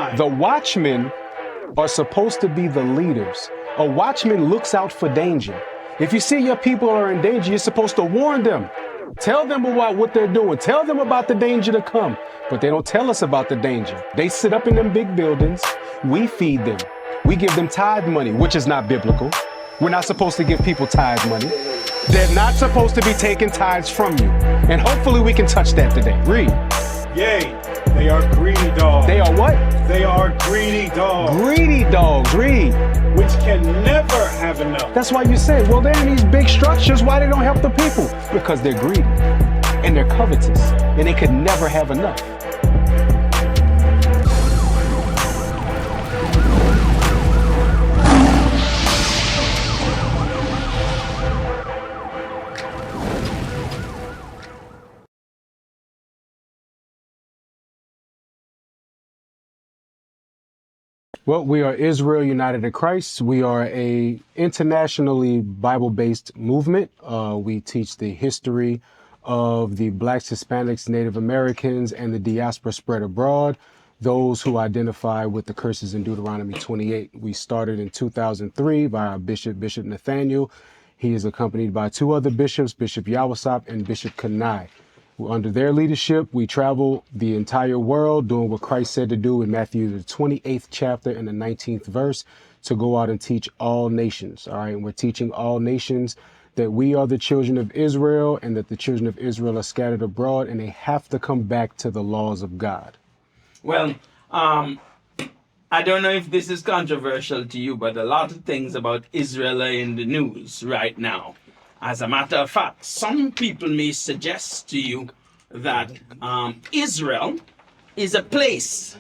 time. The watchmen are supposed to be the leaders. A watchman looks out for danger. If you see your people are in danger, you're supposed to warn them. Tell them about what they're doing. Tell them about the danger to come. But they don't tell us about the danger. They sit up in them big buildings. We feed them. We give them tithe money, which is not biblical. We're not supposed to give people tithe money. They're not supposed to be taking tithes from you. And hopefully we can touch that today. Read. Yea, they are greedy dogs. They are what? They are greedy dogs. Greedy dogs. Read. Which can never have enough. That's why you say, well, they're in these big structures. Why they don't help the people? Because they're greedy and they're covetous and they could never have enough. Well, we are Israel United in Christ. We are a internationally Bible-based movement. We teach the history of the Blacks, Hispanics, Native Americans, and the diaspora spread abroad, those who identify with the curses in Deuteronomy 28. We started in 2003 by our Bishop Nathaniel. He is accompanied by two other bishops, Bishop Yawasop and Bishop Kenai. Under their leadership, we travel the entire world doing what Christ said to do in Matthew, the 28th chapter and the 19th verse, to go out and teach all nations. All right. And we're teaching all nations that we are the children of Israel and that the children of Israel are scattered abroad and they have to come back to the laws of God. Well, I don't know if this is controversial to you, but a lot of things about Israel are in the news right now. As a matter of fact, some people may suggest to you that Israel is a place,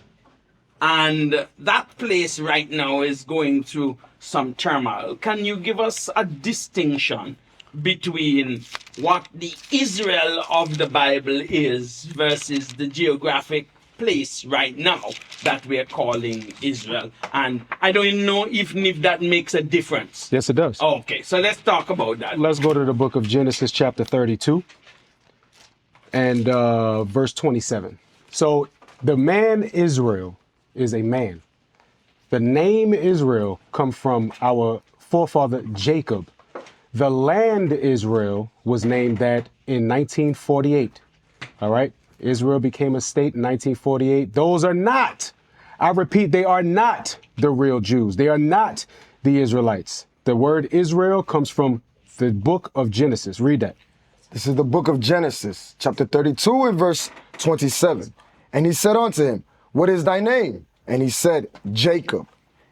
and that place right now is going through some turmoil. Can you give us a distinction between what the Israel of the Bible is versus the geographic place right now that we are calling Israel? And I don't even know if that makes a difference. Yes, it does. Okay, so let's talk about that. Let's go to the book of Genesis chapter 32 and verse 27. So the man Israel is a man. The name Israel comes from our forefather Jacob. The land Israel was named that in 1948. All right. Israel became a state in 1948. Those are not, I repeat, they are not the real Jews. They are not the Israelites. The word Israel comes from the book of Genesis. Read that. This is the book of Genesis, chapter 32 and verse 27. And he said unto him, what is thy name? And he said, Jacob.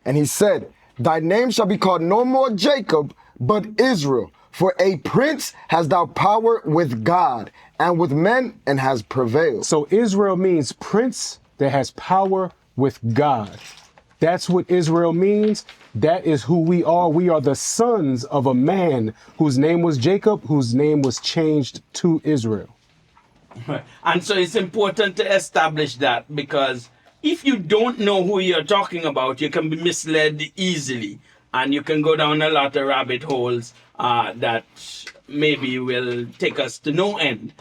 And he said, thy name shall be called no more Jacob, but Israel. For a prince has thou power with God and with men and has prevailed. So Israel means prince that has power with God. That's what Israel means. That is who we are. We are the sons of a man whose name was Jacob, whose name was changed to Israel. And so it's important to establish that, because if you don't know who you're talking about, you can be misled easily. And you can go down a lot of rabbit holes that maybe will take us to no end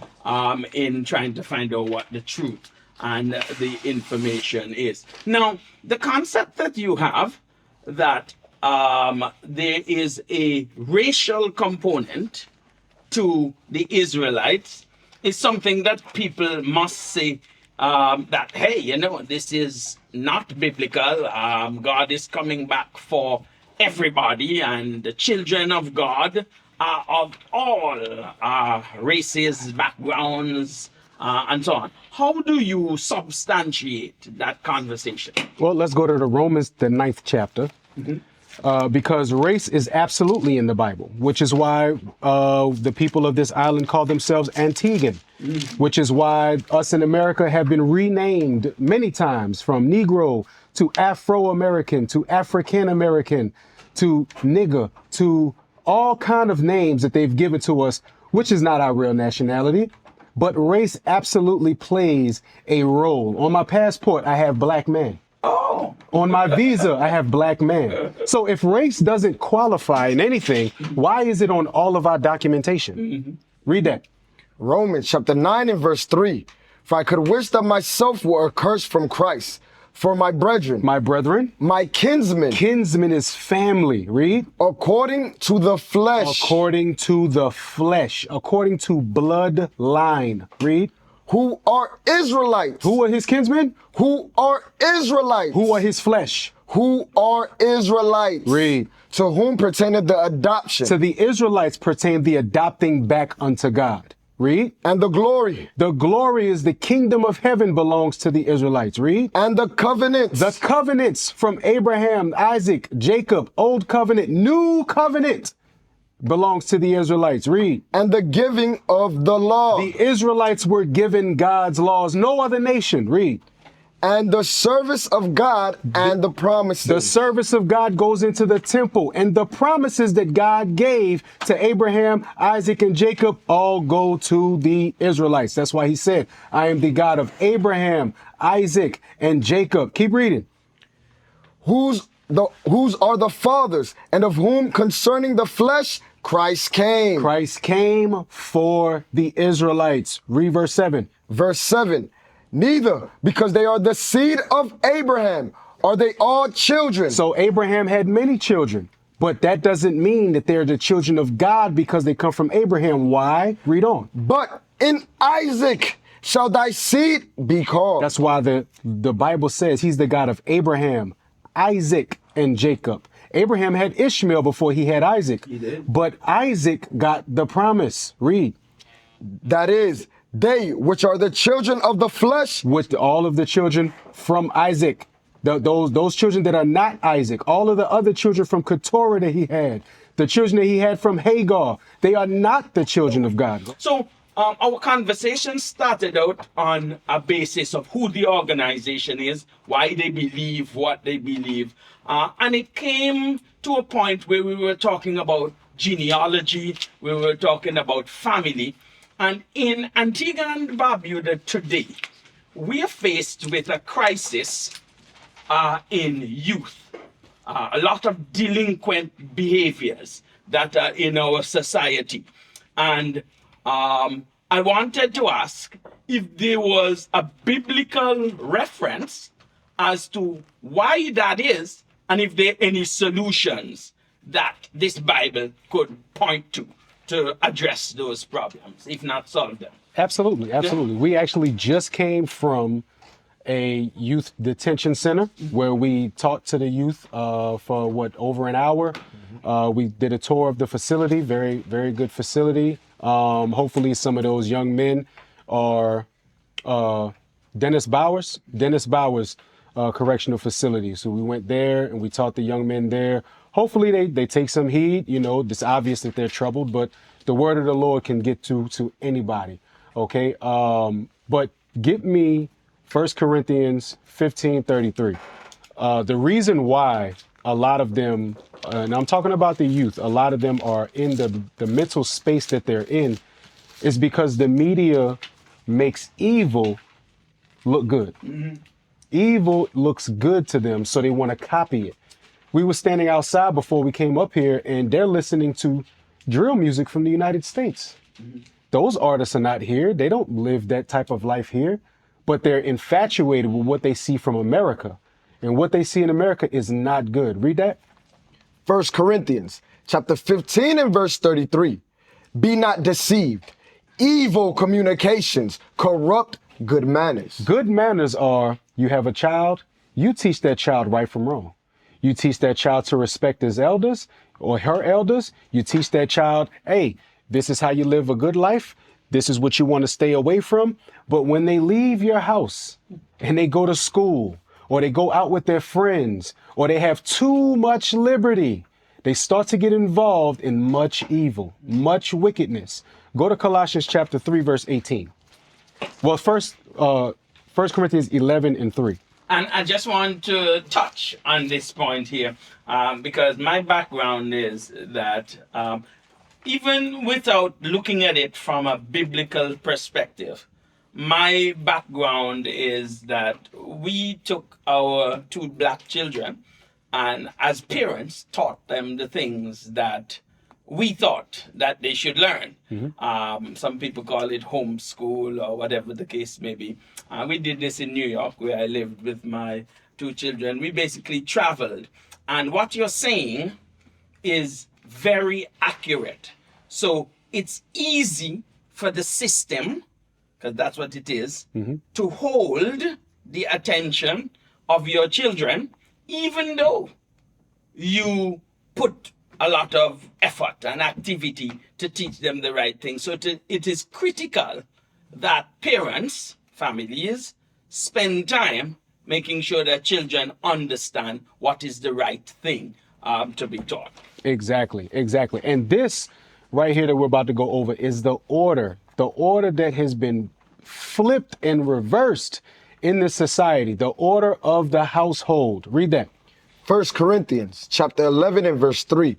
in trying to find out what the truth and the information is. Now, the concept that you have that there is a racial component to the Israelites is something that people must say that, hey, you know, this is not biblical. God is coming back for everybody, and the children of God are of all races, backgrounds, and so on. How do you substantiate that conversation? Well, let's go to the Romans, the 9th chapter, because race is absolutely in the Bible, which is why the people of this island call themselves Antiguan, which is why us in America have been renamed many times from Negro to Afro-American to African-American to nigger to all kind of names that they've given to us, which is not our real nationality. But race absolutely plays a role. On my passport, I have black man. Oh. On my visa, I have black man. So if race doesn't qualify in anything, why is it on all of our documentation? Read that. Romans chapter 9 and verse 3. For I could wish that myself were accursed from Christ for my brethren, My brethren, my kinsmen, kinsman is family. Read. according to the flesh, According to the flesh, according to bloodline. Read. who are Israelites, Who are his kinsmen? who are Israelites, Who are his flesh? who are Israelites, Read. to whom pertaineth the adoption To the Israelites pertain the adopting back unto God. Read. and the glory The glory is the kingdom of heaven belongs to the Israelites. Read. and the covenants The covenants from Abraham, Isaac, Jacob, old covenant, new covenant belongs to the Israelites. Read. and the giving of the law The Israelites were given God's laws. No other nation. Read. and the service of God and the promises. The service of God goes into the temple, and the promises that God gave to Abraham, Isaac, and Jacob all go to the Israelites. That's why he said, I am the God of Abraham, Isaac, and Jacob. Keep reading. whose are the fathers, and of whom concerning the flesh Christ came. Christ came for the Israelites. Read verse 7. Verse 7, neither because they are the seed of Abraham are they all children. So Abraham had many children, but that doesn't mean that they're the children of God because they come from Abraham. Why? Read on. But in Isaac shall thy seed be called. That's why the Bible says he's the God of Abraham, Isaac, and Jacob. Abraham had Ishmael before he had Isaac. He did. But Isaac got the promise. Read. That is, they which are the children of the flesh, With all of the children from Isaac. Those children that are not Isaac, all of the other children from Keturah that he had, the children that he had from Hagar, they are not the children of God. So our conversation started out on a basis of who the organization is, why they believe what they believe. And it came to a point where we were talking about genealogy, we were talking about family. And in Antigua and Barbuda today, we are faced with a crisis in youth. A lot of delinquent behaviors that are in our society. And I wanted to ask if there was a biblical reference as to why that is, and if there are any solutions that this Bible could point to address those problems, if not solve them. Absolutely, absolutely. We actually just came from a youth detention center where we taught to the youth for over an hour. We did a tour of the facility, very, very good facility. Hopefully some of those young men are Dennis Bowers Correctional Facility. So we went there and we taught the young men there. Hopefully they take some heed. You know, it's obvious that they're troubled, but the word of the Lord can get to anybody. Okay. But give me 1 Corinthians 15:33. The reason why a lot of them, and I'm talking about the youth, a lot of them are in the mental space that they're in is because the media makes evil look good. Mm-hmm. Evil looks good to them, so they want to copy it. We were standing outside before we came up here, and they're listening to drill music from the United States. Mm-hmm. Those artists are not here. They don't live that type of life here, but they're infatuated with what they see from America. And what they see in America is not good. Read that. 1 Corinthians chapter 15 and verse 33. Be not deceived. Evil communications corrupt good manners. Good manners are, you have a child, you teach that child right from wrong. You teach that child to respect his elders or her elders. You teach that child, hey, this is how you live a good life. This is what you want to stay away from. But when they leave your house and they go to school or they go out with their friends or they have too much liberty, they start to get involved in much evil, much wickedness. Go to Colossians chapter 3, verse 18. Well, first, 1 Corinthians 11 and 3. And I just want to touch on this point here because my background is that even without looking at it from a biblical perspective, my background is that we took our two black children and as parents taught them the things that we thought that they should learn. Mm-hmm. Some people call it homeschool or whatever the case may be. We did this in New York where I lived with my 2 children. We basically traveled. And what you're saying is very accurate. So it's easy for the system, because that's what it is, to hold the attention of your children, even though you put a lot of effort and activity to teach them the right thing. So it is critical that parents, families, spend time making sure that children understand what is the right thing to be taught. Exactly. And this right here that we're about to go over is the order that has been flipped and reversed in this society, the order of the household. Read that. 1 Corinthians chapter 11 and verse 3.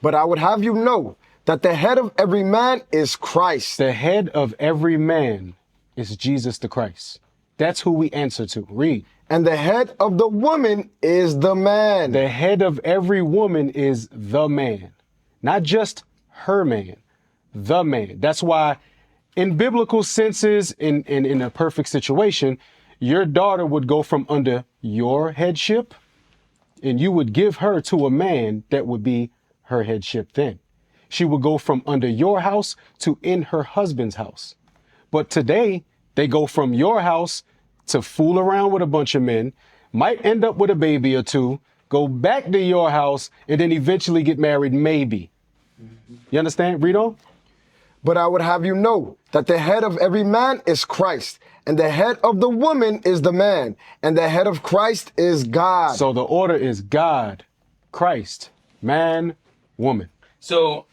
But I would have you know that the head of every man is Christ. The head of every man is Jesus the Christ. That's who we answer to. Read. And the head of the woman is the man. The head of every woman is the man. Not just her man, the man. That's why in biblical senses, in a perfect situation, your daughter would go from under your headship and you would give her to a man that would be her headship then. She would go from under your house to in her husband's house. But today, they go from your house to fool around with a bunch of men, might end up with a baby or two, go back to your house, and then eventually get married, maybe. You understand? Read on. But I would have you know that the head of every man is Christ, and the head of the woman is the man, and the head of Christ is God. So the order is God, Christ, man, woman. So,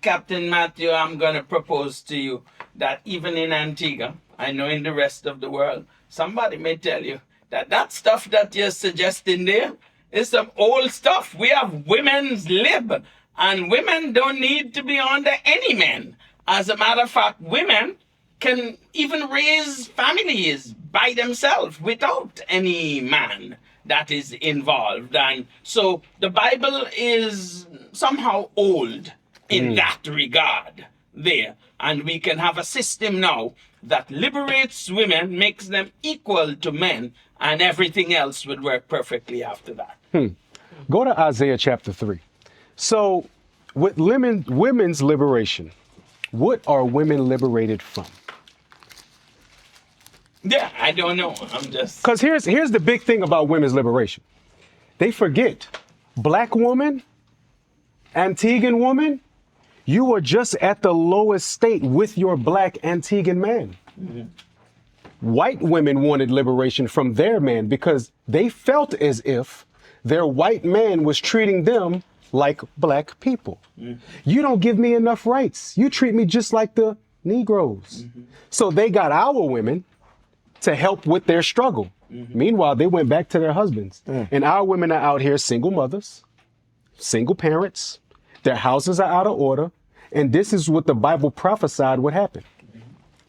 Captain Matthew, I'm going to propose to you that even in Antigua, I know in the rest of the world, somebody may tell you that stuff that you're suggesting there is some old stuff. We have women's lib, and women don't need to be under any man. As a matter of fact, women can even raise families by themselves without any man that is involved. And so the Bible is somehow old in that regard there. And we can have a system now that liberates women, makes them equal to men, and everything else would work perfectly after that. Go to Isaiah chapter 3. So with women's liberation, what are women liberated from? Yeah, I don't know. I'm just... Because here's the big thing about women's liberation. They forget, black woman, Antiguan woman, you were just at the lowest state with your black Antiguan man. White women wanted liberation from their man because they felt as if their white man was treating them like black people. You don't give me enough rights. You treat me just like the Negroes. So they got our women to help with their struggle. Meanwhile, they went back to their husbands. And our women are out here single mothers, single parents. Their houses are out of order. And this is what the Bible prophesied would happen.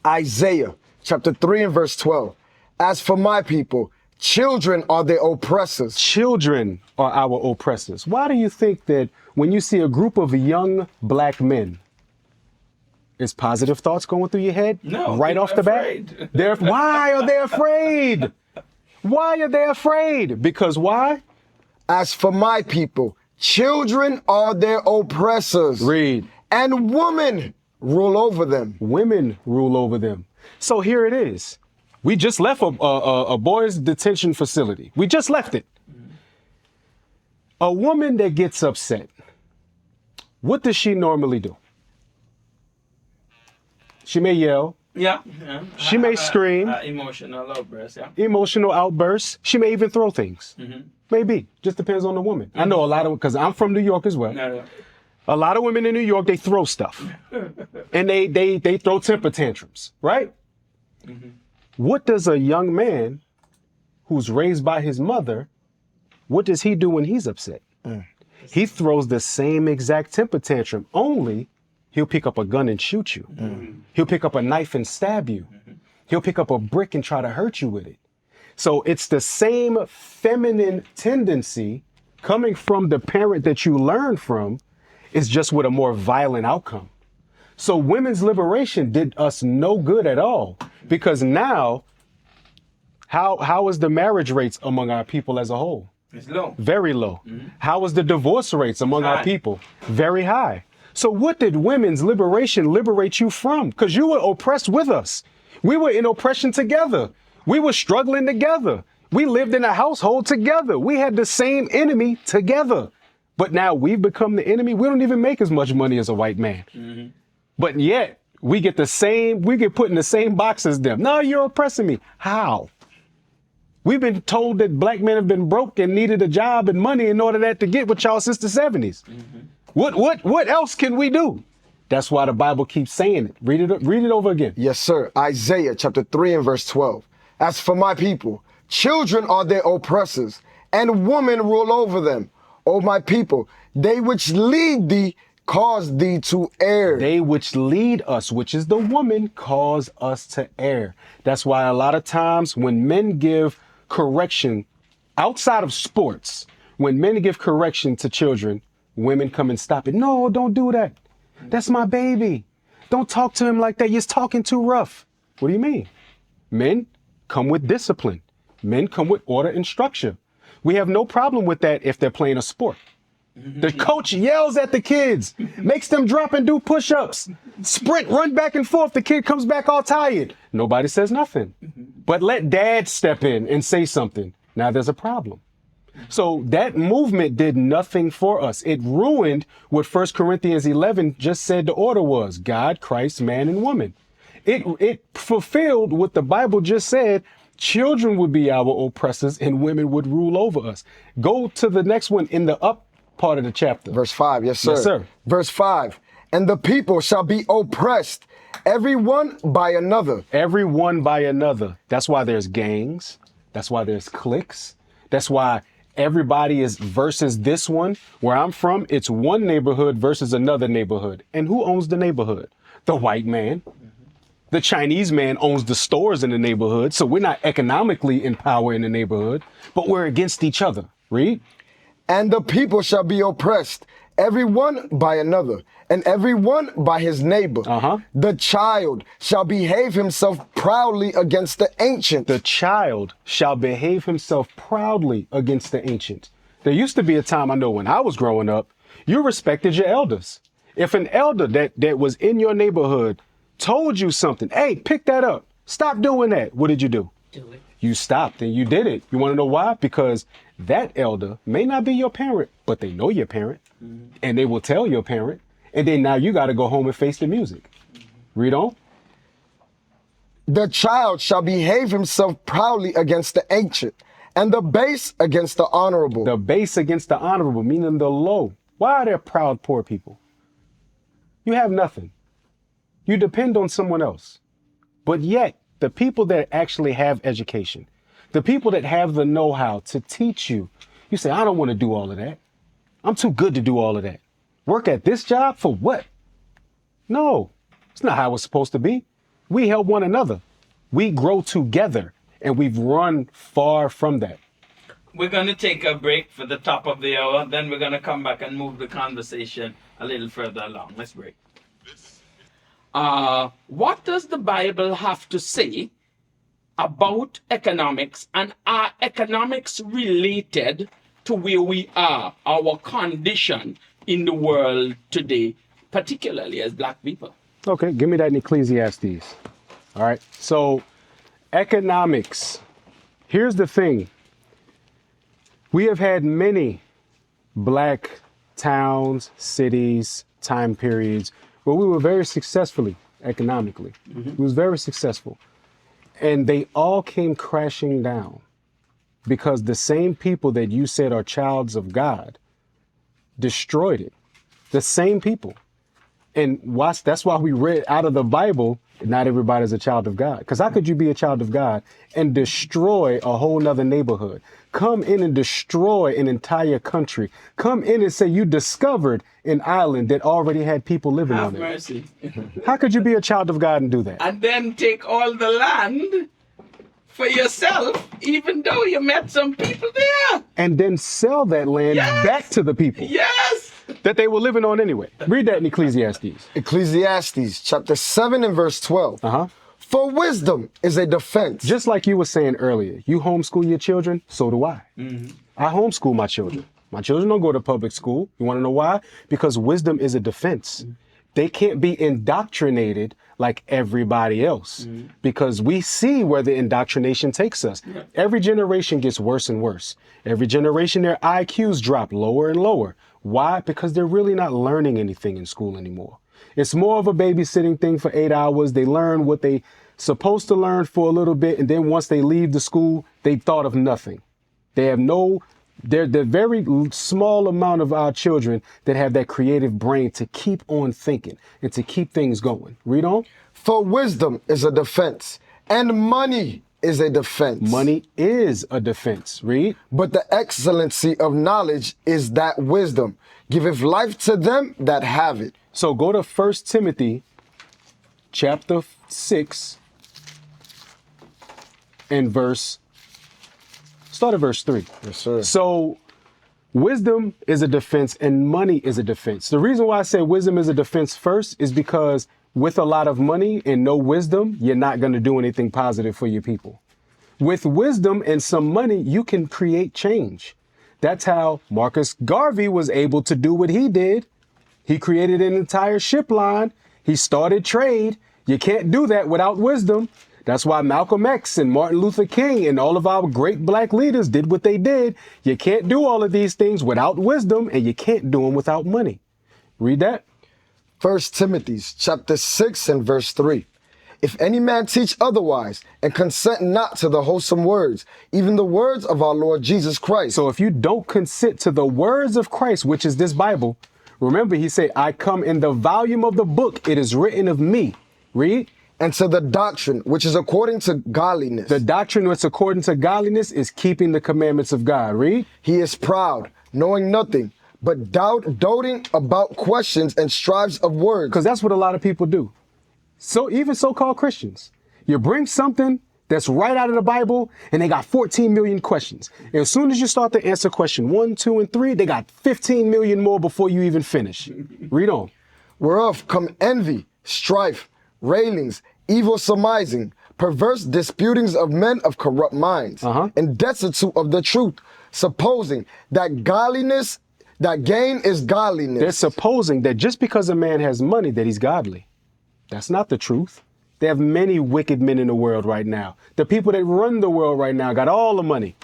Isaiah chapter 3 and verse 12. As for my people, children are their oppressors. Children are our oppressors. Why do you think that when you see a group of young black men, is positive thoughts going through your head? No. Right off the bat? Why are they afraid? Why are they afraid? Because why? As for my people, children are their oppressors. Read. And women rule over them. Women rule over them. So here it is. We just left a boys' detention facility. We just left it. A woman that gets upset, what does she normally do? She may yell. Yeah. She may scream. Emotional outbursts, yeah. Emotional outbursts. She may even throw things. Maybe. Just depends on the woman. I know a lot of, because I'm from New York as well. No. A lot of women in New York, they throw stuff. And they throw temper tantrums, right? What does a young man who's raised by his mother, what does he do when he's upset? He throws the same exact temper tantrum, only he'll pick up a gun and shoot you. He'll pick up a knife and stab you. He'll pick up a brick and try to hurt you with it. So it's the same feminine tendency coming from the parent that you learn from, is just with a more violent outcome. So women's liberation did us no good at all, because now How is the marriage rates among our people as a whole? It's low. Very low. How is the divorce rates among our High. people? Very high. So what did women's liberation liberate you from? Because you were oppressed with us. We were in oppression together. We were struggling together. We lived in a household together. We had the same enemy together. But now we've become the enemy. We don't even make as much money as a white man. But yet we get put in the same box as them. No, you're oppressing me. How? We've been told that black men have been broke and needed a job and money in order to get with y'all since the 70s. What else can we do? That's why the Bible keeps saying it. Read it over again. Yes, sir. Isaiah chapter 3 and verse 12. As for my people, children are their oppressors, and women rule over them. O my people, they which lead thee cause thee to err. They which lead us, which is the woman, cause us to err. That's why a lot of times when men give correction outside of sports, when men give correction to children, women come and stop it. No, don't do that. That's my baby. Don't talk to him like that. You're talking too rough. What do you mean? Men come with discipline. Men come with order and structure. We have no problem with that if they're playing a sport. The coach yells at the kids, makes them drop and do push-ups, sprint, run back and forth. The kid comes back all tired. Nobody says nothing. But let dad step in and say something. Now there's a problem. So that movement did nothing for us. It ruined what 1 Corinthians 11 just said the order was: God, Christ, man, and woman. It fulfilled what the Bible just said. Children would be our oppressors and women would rule over us. Go to the next one in the up part of the chapter. Verse 5, yes, sir. Yes, sir. Verse 5, and the people shall be oppressed, every one by another. Every one by another. That's why there's gangs. That's why there's cliques. That's why everybody is versus this one. Where I'm from, it's one neighborhood versus another neighborhood. And who owns the neighborhood? The white man. The Chinese man owns the stores in the neighborhood. So we're not economically in power in the neighborhood, but we're against each other. Read. And the people shall be oppressed, every one by another, and every one by his neighbor. The child shall behave himself proudly against the ancient. The child shall behave himself proudly against the ancient. There used to be a time, I know when I was growing up, you respected your elders. If an elder that was in your neighborhood told you something, hey, pick that up, stop doing that, what did you do? Do it. You stopped and you did it. You want to know why? Because that elder may not be your parent, but they know your parent, and they will tell your parent, and then now you got to go home and face the music. Read on. The child shall behave himself proudly against the ancient, and the base against the honorable. The base against the honorable, meaning the low. Why are there proud poor people? You have nothing. You depend on someone else. But yet, the people that actually have education, the people that have the know-how to teach you, you say, I don't want to do all of that. I'm too good to do all of that. Work at this job for what? No, it's not how it's supposed to be. We help one another. We grow together, and we've run far from that. We're going to take a break for the top of the hour. Then we're going to come back and move the conversation a little further along. Let's break. What does the Bible have to say about economics, and are economics related to where we are, our condition in the world today, particularly as black people? Okay, give me that in Ecclesiastes. All right, so economics. Here's the thing. We have had many black towns, cities, time periods where we were very successfully economically. We was very successful. And they all came crashing down because the same people that you said are childs of God destroyed it. The same people. And that's why we read out of the Bible, not everybody's a child of God. Because how could you be a child of God and destroy a whole nother neighborhood? Come in and destroy an entire country. Come in and say you discovered an island that already had people living Have on it. mercy. How could you be a child of God and do that? And then take all the land for yourself, even though you met some people there. And then sell that land Yes! back to the people Yes! that they were living on anyway. Read that in Ecclesiastes. Ecclesiastes chapter 7 and verse 12. For wisdom is a defense. Just like you were saying earlier, you homeschool your children, so do I. I homeschool my children. My children don't go to public school. You want to know why? Because wisdom is a defense. They can't be indoctrinated like everybody else because we see where the indoctrination takes us. Every generation gets worse and worse. Every generation, their IQs drop lower and lower. Why? Because they're really not learning anything in school anymore. It's more of a babysitting thing for 8 hours. They learn what they supposed to learn for a little bit. And then once they leave the school, they've thought of nothing. They have they're the very small amount of our children that have that creative brain to keep on thinking and to keep things going. Read on. For wisdom is a defense, and money is a defense. Money is a defense. Read. But the excellency of knowledge is that wisdom giveth life to them that have it. So go to 1 Timothy chapter 6 and start at verse 3. Yes, sir. So wisdom is a defense and money is a defense. The reason why I say wisdom is a defense first is because with a lot of money and no wisdom, you're not going to do anything positive for your people. With wisdom and some money, you can create change. That's how Marcus Garvey was able to do what he did. He created an entire ship line. He started trade. You can't do that without wisdom. That's why Malcolm X and Martin Luther King and all of our great black leaders did what they did. You can't do all of these things without wisdom, and you can't do them without money. Read that. 1 Timothy chapter 6 and verse 3. If any man teach otherwise and consent not to the wholesome words, even the words of our Lord Jesus Christ. So if you don't consent to the words of Christ, which is this Bible, remember he said, I come in the volume of the book. It is written of me. Read. And to the doctrine which is according to godliness. The doctrine which according to godliness is keeping the commandments of God. Read. He is proud, knowing nothing, but doting about questions and strives of words. Because that's what a lot of people do. So even so-called Christians, you bring something that's right out of the Bible and they got 14 million questions. And as soon as you start to answer question 1, 2, and 3, they got 15 million more before you even finish. Read on. Whereof come envy, strife, railings, evil surmising, perverse disputings of men of corrupt minds, and destitute of the truth, supposing that gain is godliness. They're supposing that just because a man has money that he's godly. That's not the truth. They have many wicked men in the world right now. The people that run the world right now got all the money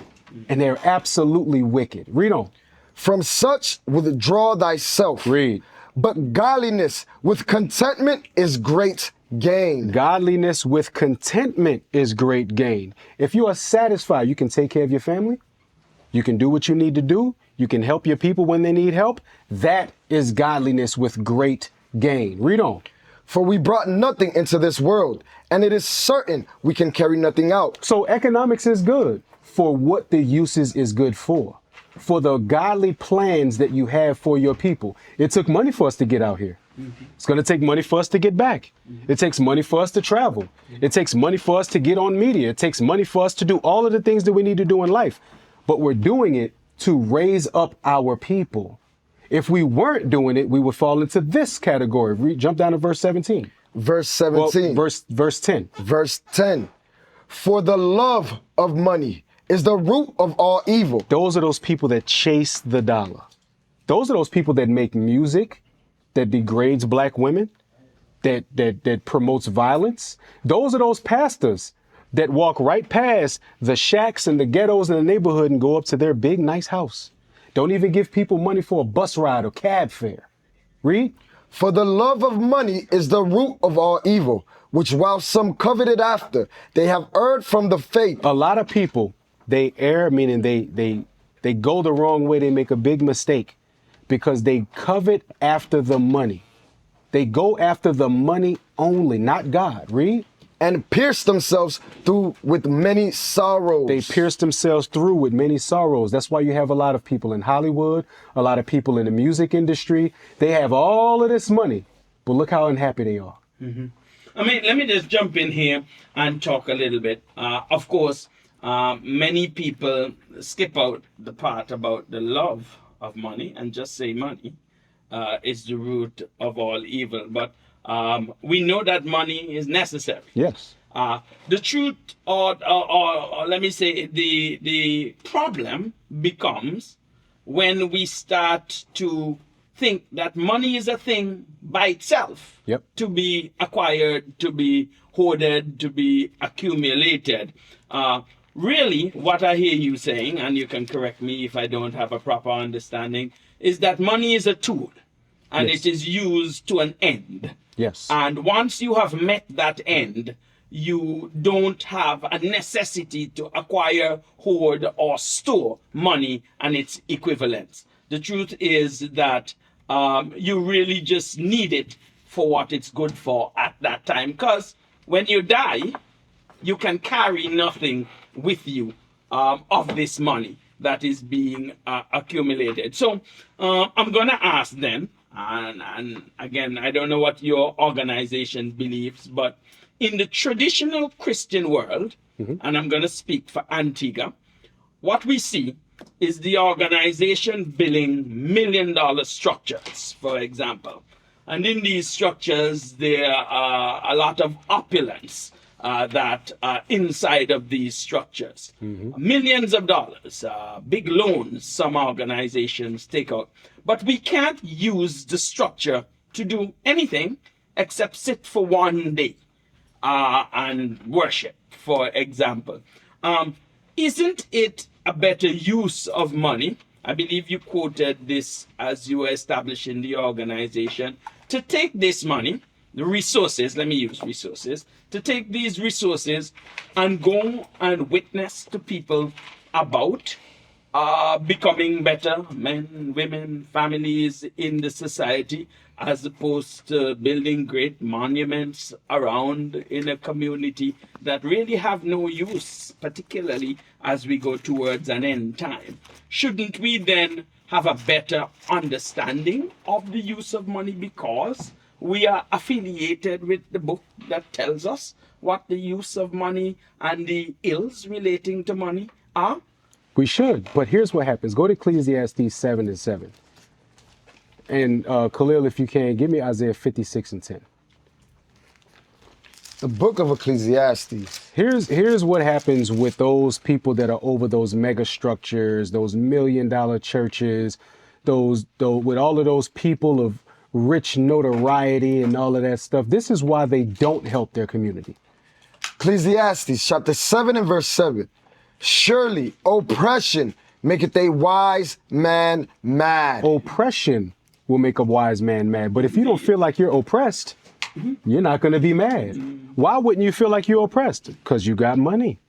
and they're absolutely wicked. Read on. From such withdraw thyself. Read. But godliness with contentment is great gain. Godliness with contentment is great gain. If you are satisfied, you can take care of your family. You can do what you need to do. You can help your people when they need help. That is godliness with great gain. Read on. For we brought nothing into this world, and it is certain we can carry nothing out. So economics is good for what the uses is good for the godly plans that you have for your people. It took money for us to get out here. It's going to take money for us to get back. It takes money for us to travel. It takes money for us to get on media. It takes money for us to do all of the things that we need to do in life. But we're doing it to raise up our people. If we weren't doing it, we would fall into this category. Jump down to verse 17. Verse 17. Well, verse 10. Verse 10. For the love of money is the root of all evil. Those are those people that chase the dollar. Those are those people that make music that degrades black women, that promotes violence. Those are those pastors that walk right past the shacks and the ghettos in the neighborhood and go up to their big, nice house. Don't even give people money for a bus ride or cab fare. Read. For the love of money is the root of all evil, which while some coveted after, they have erred from the faith. A lot of people, they err, meaning they go the wrong way. They make a big mistake because they covet after the money. They go after the money only, not God. Read. And pierce themselves through with many sorrows. They pierce themselves through with many sorrows. That's why you have a lot of people in Hollywood, a lot of people in the music industry. They have all of this money, but look how unhappy they are. I mean, let me just jump in here and talk a little bit. Of course, many people skip out the part about the love of money and just say money is the root of all evil. But we know that money is necessary. Yes. The truth, or let me say, the problem becomes when we start to think that money is a thing by itself, Yep. to be acquired, to be hoarded, to be accumulated. Really, what I hear you saying, and you can correct me if I don't have a proper understanding, is that money is a tool and Yes. it is used to an end. Yes. And once you have met that end, you don't have a necessity to acquire, hoard, or store money and its equivalents. The truth is that you really just need it for what it's good for at that time. Because when you die, you can carry nothing with you of this money that is being accumulated. So I'm going to ask then, and again, I don't know what your organization believes, but in the traditional Christian world, and I'm going to speak for Antigua, what we see is the organization building $1 million structures, for example. And in these structures, there are a lot of opulence that are inside of these structures. Millions of dollars, big loans some organizations take out. But we can't use the structure to do anything except sit for one day and worship, for example. Isn't it a better use of money? I believe you quoted this as you were establishing the organization, to take this money, the resources, let me use resources, to take these resources and go and witness to people about becoming better men, women, families in the society, as opposed to building great monuments around in a community that really have no use, particularly as we go towards an end time. Shouldn't we then have a better understanding of the use of money because we are affiliated with the book that tells us what the use of money and the ills relating to money are? We should, but here's what happens. Go to Ecclesiastes 7:7. And Khalil, if you can, give me Isaiah 56:10. The book of Ecclesiastes. Here's what happens with those people that are over those mega structures, those $1 million churches, with all of those people of rich notoriety and all of that stuff. This is why they don't help their community. Ecclesiastes chapter 7 and verse 7. Surely oppression maketh a wise man mad. Oppression will make a wise man mad. But if you don't feel like you're oppressed, you're not going to be mad. Why wouldn't you feel like you're oppressed? Because you got money.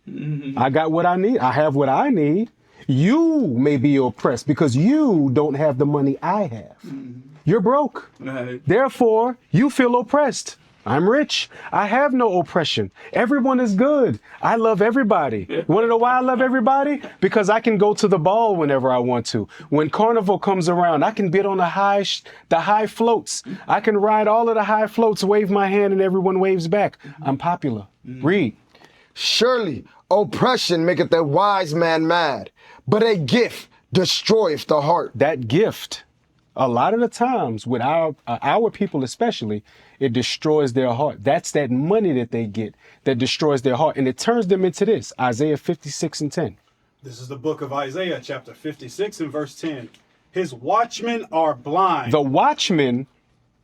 I got what I need. I have what I need. You may be oppressed because you don't have the money I have. You're broke. Right. Therefore, you feel oppressed. I'm rich. I have no oppression. Everyone is good. I love everybody. Want to know why I love everybody? Because I can go to the ball whenever I want to. When Carnival comes around, I can bid on the high floats. I can ride all of the high floats, wave my hand, and everyone waves back. I'm popular. Read. Surely oppression maketh a wise man mad, but a gift destroyeth the heart. That gift, a lot of the times with our people especially, it destroys their heart. That's that money that they get that destroys their heart. And it turns them into this, Isaiah 56:10. This is the book of Isaiah, chapter 56 and verse 10. His watchmen are blind. The watchmen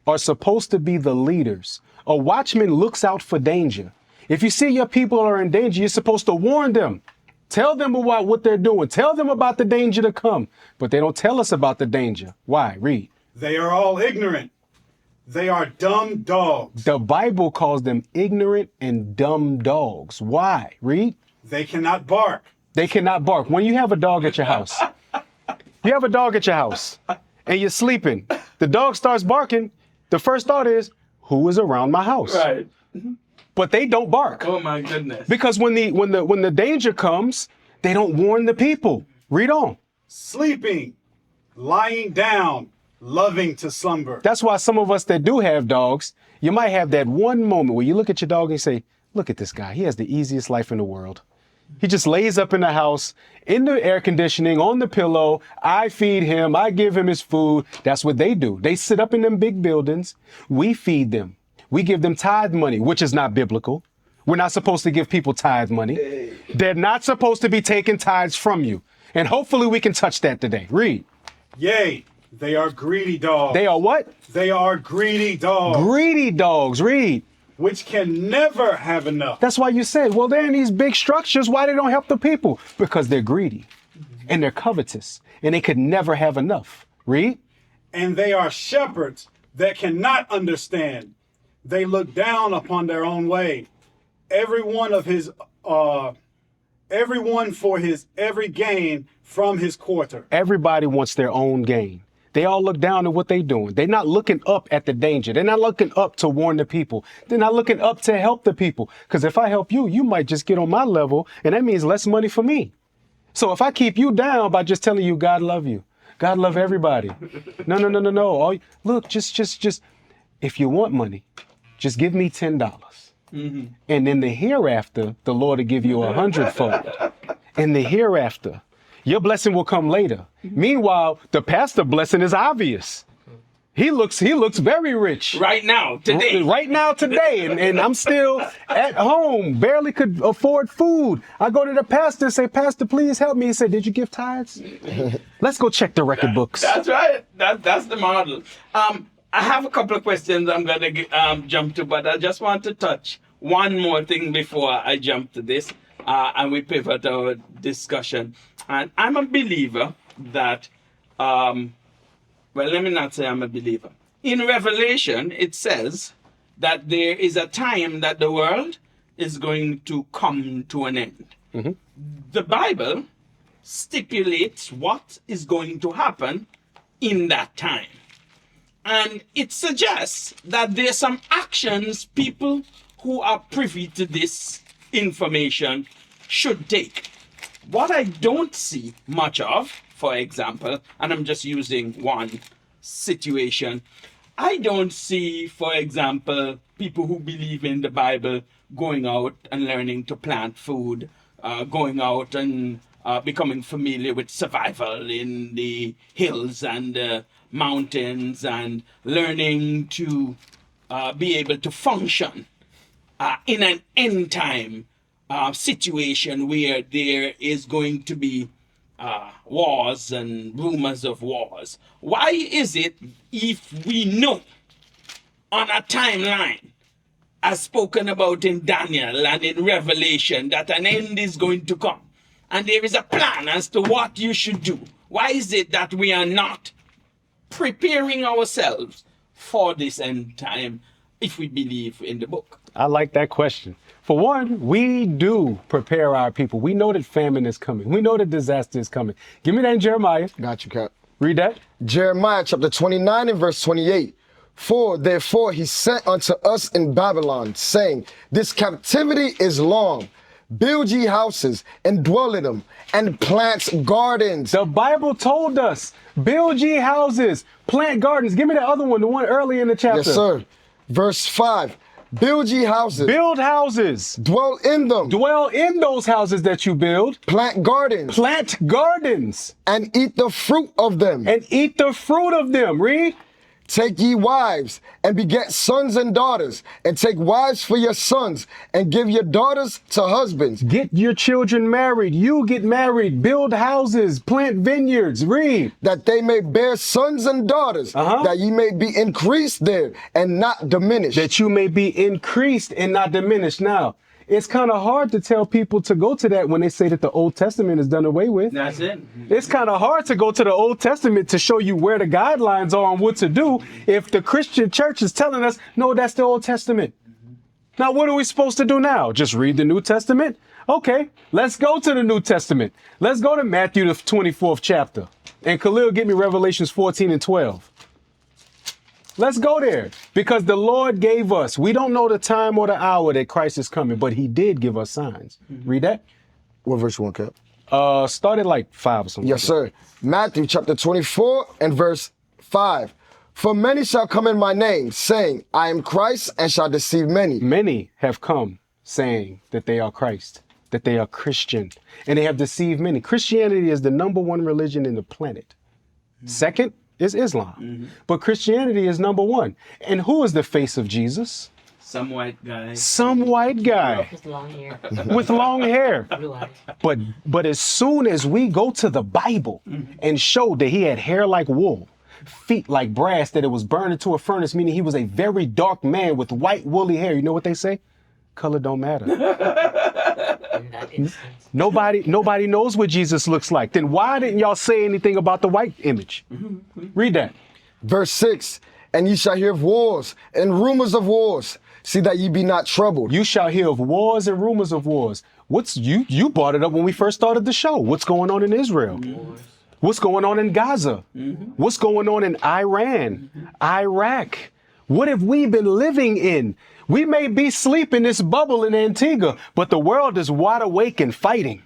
are supposed to be the leaders. A watchman looks out for danger. If you see your people are in danger, you're supposed to warn them. Tell them about what they're doing. Tell them about the danger to come. But they don't tell us about the danger. Why? Read. They are all ignorant. They are dumb dogs. The Bible calls them ignorant and dumb dogs. Why? Read. They cannot bark. They cannot bark. When you have a dog at your house, you have a dog at your house and you're sleeping. The dog starts barking. The first thought is, who is around my house? Right. But they don't bark. Oh my goodness. Because when the danger comes, they don't warn the people. Read on. Sleeping, lying down, loving to slumber. That's why some of us that do have dogs, you might have that one moment where you look at your dog and you say, look at this guy. He has the easiest life in the world. He just lays up in the house, in the air conditioning, on the pillow. I feed him. I give him his food. That's what they do. They sit up in them big buildings. We feed them. We give them tithe money, which is not biblical. We're not supposed to give people tithe money. They're not supposed to be taking tithes from you. And hopefully we can touch that today. Read. Yea, they are greedy dogs. They are what? They are greedy dogs. Greedy dogs. Read. Which can never have enough. That's why you said, well, they're in these big structures. Why they don't help the people? Because they're greedy and they're covetous and they could never have enough. Read. And they are shepherds that cannot understand. They look down upon their own way. Everyone for his every gain from his quarter. Everybody wants their own gain. They all look down at what they're doing. They're not looking up at the danger. They're not looking up to warn the people. They're not looking up to help the people. Because if I help you, you might just get on my level, and that means less money for me. So if I keep you down by just telling you God love you, God love everybody. No. Look, just if you want money, just give me $10. Mm-hmm. And in the hereafter, the Lord will give you 100-fold. In the hereafter, your blessing will come later. Meanwhile, the pastor blessing is obvious. He looks very rich. Right now, today. Right now, today. And I'm still at home, barely could afford food. I go to the pastor and say, Pastor, please help me. He said, did you give tithes? Let's go check the record books. That's right. That's the model. I have a couple of questions I'm going to jump to, but I just want to touch one more thing before I jump to this. And we pivot our discussion. And I'm a believer that, well, let me not say I'm a believer. In Revelation, it says that there is a time that the world is going to come to an end. Mm-hmm. The Bible stipulates what is going to happen in that time. And it suggests that there's some actions people who are privy to this information should take. What I don't see much of, for example, and I'm just using one situation, I don't see, for example, people who believe in the Bible going out and learning to plant food, going out and becoming familiar with survival in the hills and the mountains and learning to be able to function in an end time situation where there is going to be wars and rumors of wars. Why is it, if we know on a timeline, as spoken about in Daniel and in Revelation, that an end is going to come, and there is a plan as to what you should do, why is it that we are not preparing ourselves for this end time if we believe in the book? I like that question. For one, we do prepare our people. We know that famine is coming. We know that disaster is coming. Give me that in Jeremiah. Got you, Cap. Read that. Jeremiah chapter 29 and verse 28. For therefore he sent unto us in Babylon, saying, this captivity is long. Build ye houses and dwell in them, and plant gardens. The Bible told us, build ye houses, plant gardens. Give me the other one, the one early in the chapter. Yes, sir. Verse 5. Build ye houses. Build houses. Dwell in them. Dwell in those houses that you build. Plant gardens. Plant gardens. And eat the fruit of them. And eat the fruit of them. Read. Take ye wives, and beget sons and daughters, and take wives for your sons, and give your daughters to husbands. Get your children married. You get married. Build houses. Plant vineyards. Read. That they may bear sons and daughters, that ye may be increased there, and not diminished. That you may be increased and not diminished. Now, it's kind of hard to tell people to go to that when they say that the Old Testament is done away with. That's it. It's kind of hard to go to the Old Testament to show you where the guidelines are on what to do if the Christian church is telling us, no, that's the Old Testament. Now, what are we supposed to do now? Just read the New Testament? Okay, let's go to the New Testament. Let's go to Matthew, the 24th chapter. And Khalil, get me Revelations 14 and 12. Let's go there, because the Lord gave us, we don't know the time or the hour that Christ is coming, but he did give us signs. Read that. What verse you want, Cap? Start at like 5 or something. Yes, sir. Matthew chapter 24 and verse 5. For many shall come in my name, saying, I am Christ, and shall deceive many. Many have come saying that they are Christ, that they are Christian, and they have deceived many. Christianity is the #1 religion in the planet. Second is Islam. But Christianity is #1. And who is the face of Jesus? Some white guy. Some white guy With long hair, with long hair. blue eyes. But as soon as we go to the Bible and show that he had hair like wool, feet like brass, that it was burned into a furnace, meaning he was a very dark man with white woolly hair, you know what they say? Color don't matter. In that instance. Nobody knows what Jesus looks like. Then why didn't y'all say anything about the white image? Read that. Verse 6, and ye shall hear of wars and rumors of wars. See that ye be not troubled. You shall hear of wars and rumors of wars. What's you brought it up when we first started the show. What's going on in Israel? What's going on in Gaza? What's going on in Iran, Iraq? What have we been living in? We may be asleep in this bubble in Antigua, but the world is wide awake and fighting.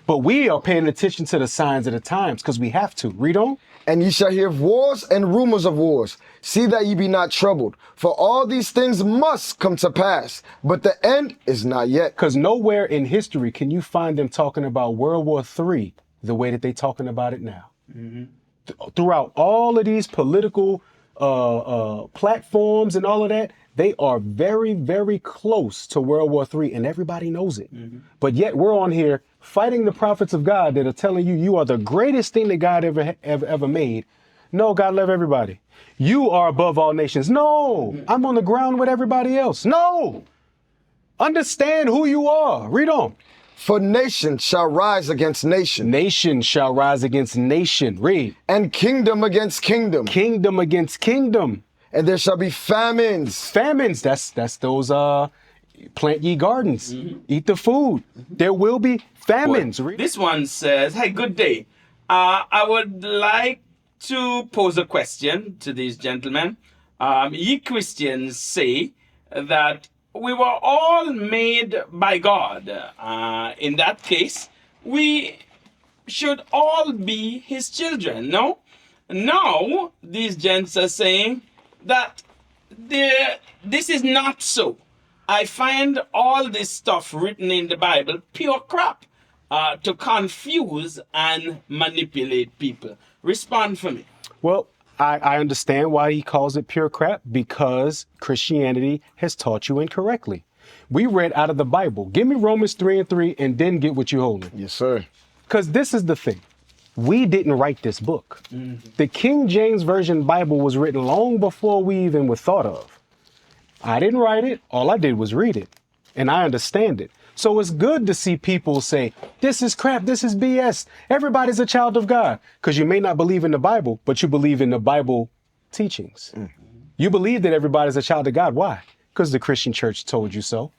But we are paying attention to the signs of the times because we have to. Read on. And ye shall hear of wars and rumors of wars. See that ye be not troubled. For all these things must come to pass, but the end is not yet. Because nowhere in history can you find them talking about World War III the way that they talking about it now. Throughout all of these political platforms and all of that, they are very, very close to World War III, and everybody knows it. But yet we're on here fighting the prophets of God that are telling you you are the greatest thing that God ever made. No, God love everybody. You are above all nations. No, I'm on the ground with everybody else. No, understand who you are. Read on. For nation shall rise against nation, Nation shall rise against nation. Read. and kingdom against kingdom. Kingdom against kingdom. And there shall be famines. Famines. That's those plant ye gardens. Eat the food. There will be famines. Read. This one says, hey, good day. I would like to pose a question to these gentlemen. Ye Christians say that we were all made by God. In that case, we should all be his children, no? Now, these gents are saying that this is not so. I find all this stuff written in the Bible pure crap to confuse and manipulate people. Respond for me. Well, I understand why he calls it pure crap, because Christianity has taught you incorrectly. We read out of the Bible. Give me Romans 3:3 and then get what you're holding. Yes, sir. Because this is the thing. We didn't write this book. The King James Version Bible was written long before we even were thought of. I didn't write it. All I did was read it. And I understand it. So it's good to see people say, this is crap, this is BS. Everybody's a child of God. Because you may not believe in the Bible, but you believe in the Bible teachings. You believe that everybody's a child of God. Why? Because the Christian church told you so.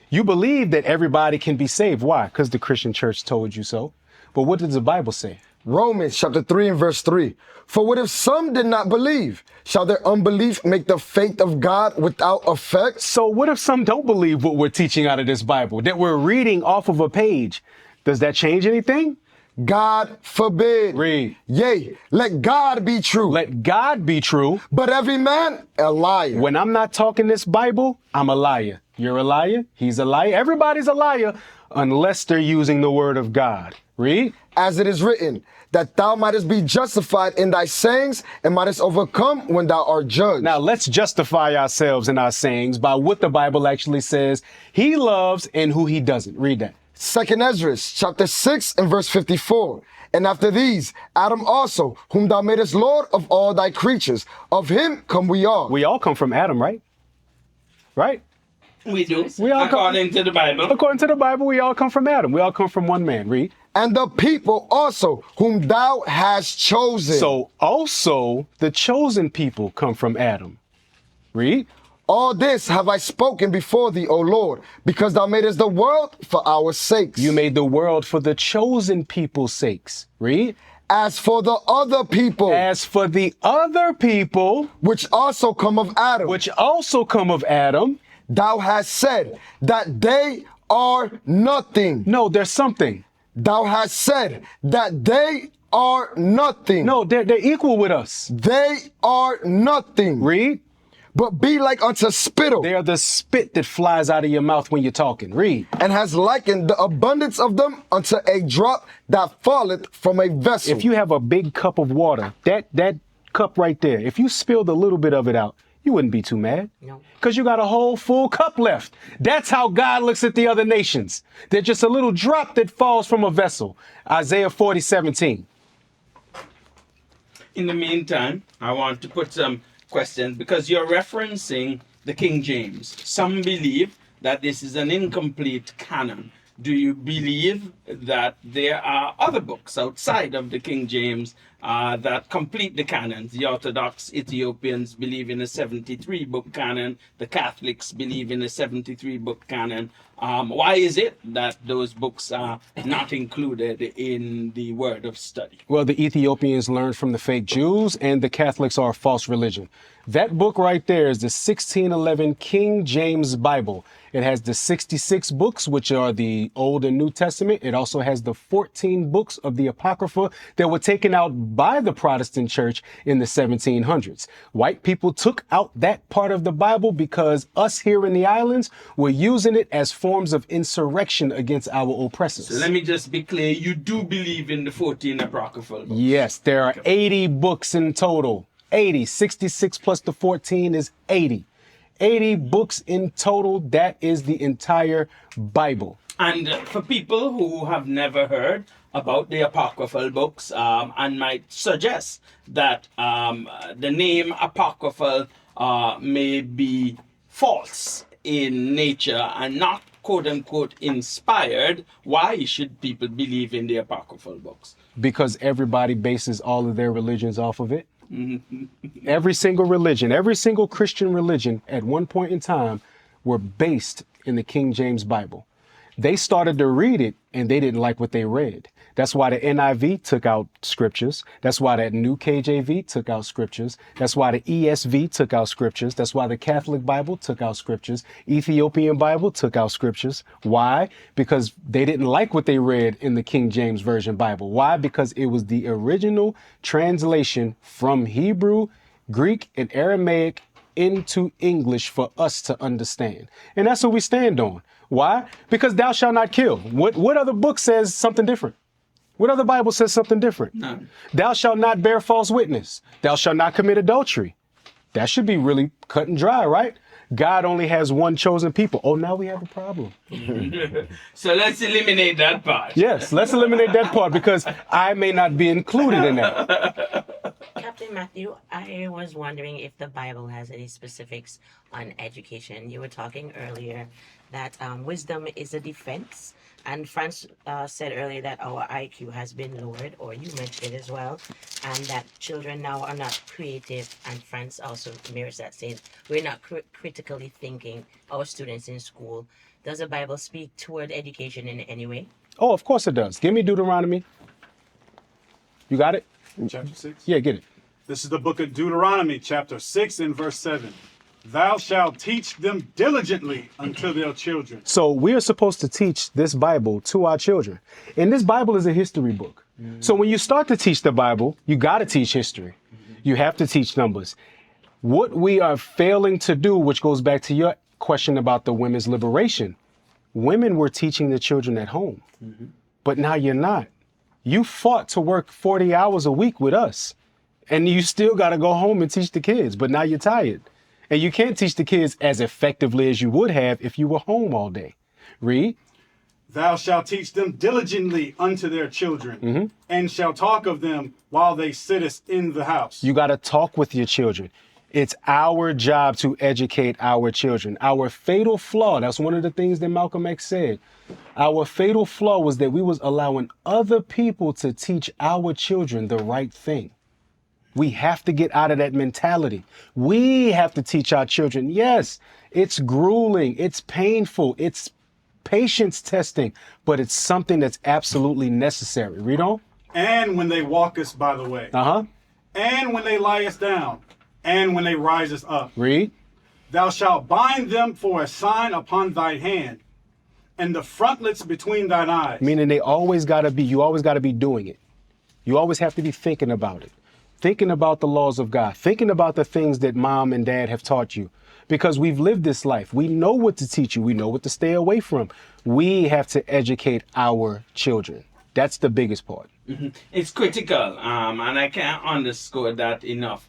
You believe that everybody can be saved. Why? Because the Christian church told you so. But what does the Bible say? Romans chapter 3 and verse 3. For what if some did not believe? Shall their unbelief make the faith of God without effect? So what if some don't believe what we're teaching out of this Bible, that we're reading off of a page? Does that change anything? God forbid. Read. Yea, let God be true, Let God be true. but every man a liar. When I'm not talking this Bible, I'm a liar. You're a liar. He's a liar. Everybody's a liar unless they're using the word of God. Read. As it is written, that thou mightest be justified in thy sayings and mightest overcome when thou art judged. Now let's justify ourselves in our sayings by what the Bible actually says he loves and who he doesn't. Read that. 2nd Ezra chapter 6 and verse 54. And after these, Adam also, whom thou madest Lord of all thy creatures, of him come we all. We all come from Adam, right? Right? We do. We all according to the Bible. According to the Bible, we all come from Adam. We all come from one man. Read. And the people also, whom thou hast chosen. So also the chosen people come from Adam. Read. All this have I spoken before thee, O Lord, because thou madest the world for our sakes. You made the world for the chosen people's sakes. Read. As for the other people, As for the other people, which also come of Adam, which also come of Adam, thou hast said that they are nothing. no, there's something. Thou hast said that they are nothing. No, they're equal with us. They are nothing. Read. But be like unto spittle, They are the spit that flies out of your mouth when you're talking. Read. and has likened the abundance of them unto a drop that falleth from a vessel. If you have a big cup of water, that cup right there, if you spilled a little bit of it out, you wouldn't be too mad. No. Because you got a whole full cup left. That's how God looks at the other nations. They're just a little drop that falls from a vessel. Isaiah 40:17. In the meantime, I want to put some questions because you're referencing the King James. Some believe that this is an incomplete canon. Do you believe that there are other books outside of the King James that complete the canons? The Orthodox Ethiopians believe in a 73-book canon. The Catholics believe in a 73-book canon. Why is it that those books are not included in the Word of Study? Well, the Ethiopians learned from the fake Jews, and the Catholics are a false religion. That book right there is the 1611 King James Bible. It has the 66 books, which are the Old and New Testament. It also has the 14 books of the Apocrypha that were taken out by the Protestant church in the 1700s. White people took out that part of the Bible because us here in the islands were using it as forms of insurrection against our oppressors. So let me just be clear. You do believe in the 14 Apocryphal books? Yes, there are 80 books in total. 80. 66 plus the 14 is 80. 80 books in total. That is the entire Bible. And for people who have never heard about the Apocryphal books and might suggest that the name Apocryphal may be false in nature and not quote-unquote inspired, why should people believe in the Apocryphal books? Because everybody bases all of their religions off of it. Every single religion, every single Christian religion at one point in time were based in the King James Bible. They started to read it and they didn't like what they read. That's why the NIV took out scriptures. That's why that new KJV took out scriptures. That's why the ESV took out scriptures. That's why the Catholic Bible took out scriptures. Ethiopian Bible took out scriptures. Why? Because they didn't like what they read in the King James Version Bible. Why? Because it was the original translation from Hebrew, Greek, and Aramaic into English for us to understand. And that's what we stand on. Why? Because thou shalt not kill. What other book says something different? What other Bible says something different? None. Thou shalt not bear false witness. Thou shalt not commit adultery. That should be really cut and dry, right? God only has one chosen people. Oh, now we have a problem. So let's eliminate that part. Yes, let's eliminate that part because I may not be included in that. Captain Matthew, I was wondering if the Bible has any specifics on education. You were talking earlier that wisdom is a defense. And Franz said earlier that our IQ has been lowered, or you mentioned it as well, and that children now are not creative. And Franz also mirrors that, saying we're not critically thinking, our students in school. Does the Bible speak toward education in any way? Oh, of course it does. Give me Deuteronomy. You got it? Chapter 6? Yeah, get it. This is the book of Deuteronomy, chapter 6 and verse 7. Thou shalt teach them diligently unto their children. So we are supposed to teach this Bible to our children. And this Bible is a history book. So when you start to teach the Bible, you got to teach history. You have to teach numbers. What we are failing to do, which goes back to your question about the women's liberation, women were teaching the children at home. But now you're not. You fought to work 40 hours a week with us. And you still got to go home and teach the kids. But now you're tired. And you can't teach the kids as effectively as you would have if you were home all day. Read. Thou shalt teach them diligently unto their children, and shalt talk of them while they sittest in the house. You got to talk with your children. It's our job to educate our children. Our fatal flaw, that's one of the things that Malcolm X said. Our fatal flaw was that we was allowing other people to teach our children the right thing. We have to get out of that mentality. We have to teach our children. Yes, it's grueling. It's painful. It's patience testing, but it's something that's absolutely necessary. Read on. And when they walkest by the way, and when they liest down, and when they risest up, Read. Thou shalt bind them for a sign upon thy hand, and the frontlets between thine eyes. Meaning you always got to be doing it. You always have to be thinking about it. Thinking about the laws of God, thinking about the things that mom and dad have taught you, because we've lived this life. We know what to teach you. We know what to stay away from. We have to educate our children. That's the biggest part. It's critical, and I can't underscore that enough.